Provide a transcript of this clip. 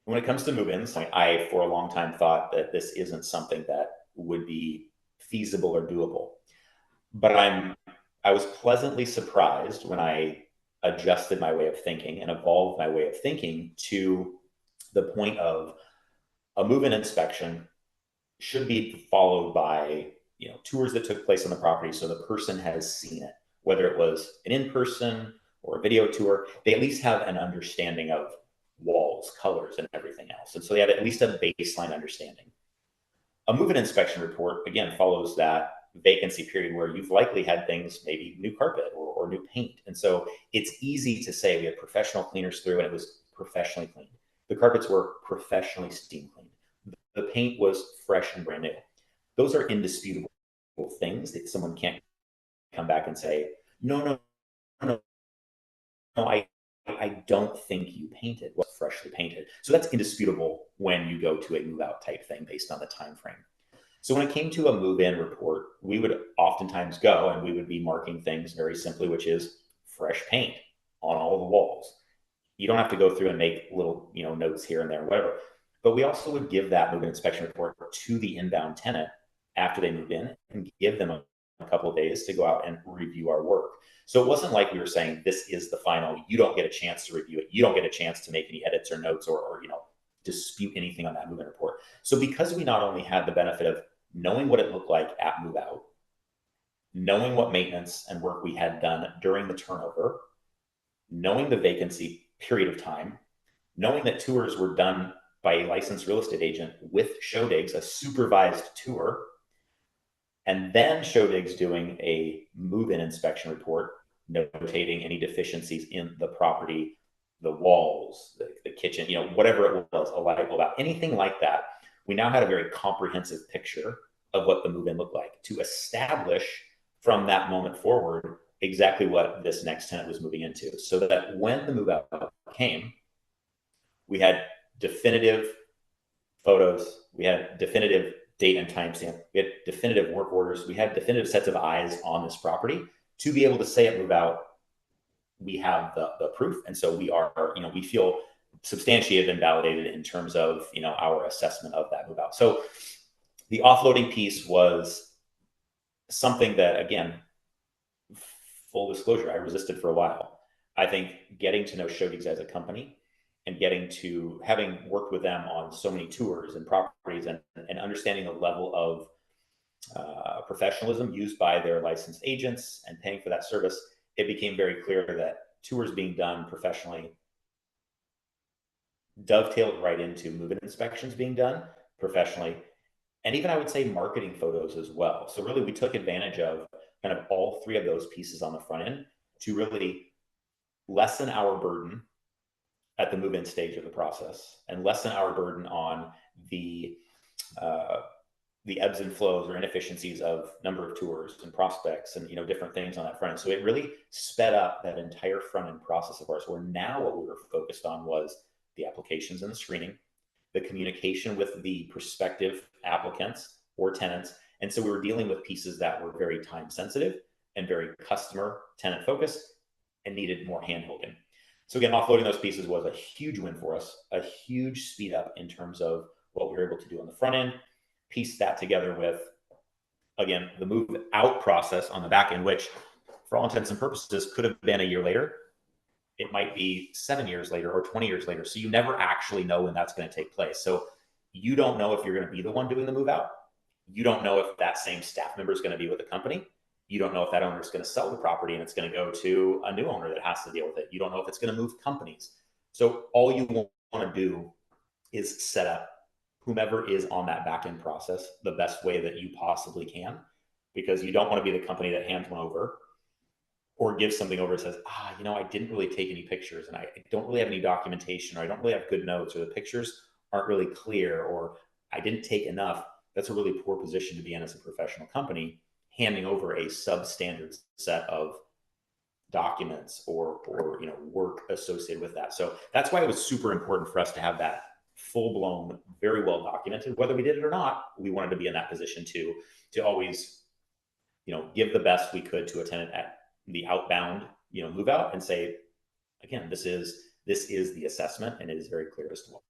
When it comes to move-ins, I for a long time thought that this isn't something that would be feasible or doable. But I was pleasantly surprised when I adjusted my way of thinking and evolved my way of thinking to the point of a move-in inspection should be followed by tours that took place on the property so the person has seen it, whether it was an in-person or a video tour. They at least have an understanding of walls, colors, and everything else, and so they have at least a baseline understanding. A move-in inspection report again follows that vacancy period where you've likely had things, maybe new carpet or new paint, and so it's easy to say we had professional cleaners through and it was professionally cleaned. The carpets were professionally steam cleaned. The paint was fresh and brand new. Those are indisputable things that someone can't come back and say, no, no, no, no, I don't think you painted what's freshly painted. So that's indisputable when you go to a move out type thing based on the time frame. So when it came to a move in report, we would oftentimes go and we would be marking things very simply, which is fresh paint on all the walls. You don't have to go through and make little notes here and there, whatever. But we also would give that move-in inspection report to the inbound tenant after they moved in and give them a couple of days to go out and review our work. So it wasn't like we were saying this is the final. You don't get a chance to review it. You don't get a chance to make any edits or notes or dispute anything on that move-in report. So because we not only had the benefit of knowing what it looked like at move out, knowing what maintenance and work we had done during the turnover, knowing the vacancy period of time, knowing that tours were done by a licensed real estate agent with Showdigs, a supervised tour, and then Showdigs doing a move-in inspection report, notating any deficiencies in the property, the walls, the kitchen, whatever it was, a light bulb out, anything like that. We now had a very comprehensive picture of what the move-in looked like to establish from that moment forward exactly what this next tenant was moving into, so that when the move out came, we had definitive photos, we had definitive date and timestamp, we had definitive work orders, we had definitive sets of eyes on this property to be able to say at move out, we have the proof. And so we are, we feel substantiated and validated in terms of, our assessment of that move out. So the offloading piece was something that, again, full disclosure, I resisted for a while. I think getting to know Showdigs as a company and getting to having worked with them on so many tours and properties and understanding the level of professionalism used by their licensed agents and paying for that service, it became very clear that tours being done professionally dovetailed right into move-in inspections being done professionally. And even I would say marketing photos as well. So really we took advantage of kind of all three of those pieces on the front end to really lessen our burden at the move-in stage of the process and lessen our burden on the ebbs and flows or inefficiencies of number of tours and prospects and different things on that front end. So it really sped up that entire front end process of ours, where now what we were focused on was the applications and the screening, the communication with the prospective applicants or tenants. And so we were dealing with pieces that were very time sensitive and very customer tenant focused and needed more handholding. So again, offloading those pieces was a huge win for us, a huge speed up in terms of what we were able to do on the front end, piece that together with, again, the move out process on the back end, which for all intents and purposes could have been a year later. It might be 7 years later or 20 years later. So you never actually know when that's going to take place. So you don't know if you're going to be the one doing the move out. You don't know if that same staff member is going to be with the company. You don't know if that owner is going to sell the property and it's going to go to a new owner that has to deal with it. You don't know if it's going to move companies. So all you want to do is set up whomever is on that back end process the best way that you possibly can, because you don't want to be the company that hands one over or gives something over and says, I didn't really take any pictures and I don't really have any documentation, or I don't really have good notes, or the pictures aren't really clear, or I didn't take enough. That's a really poor position to be in as a professional company, handing over a substandard set of documents or work associated with that. So that's why it was super important for us to have that full-blown, very well documented. Whether we did it or not, we wanted to be in that position to always give the best we could to a tenant at the outbound move out and say, again, this is the assessment, and it is very clear as to why.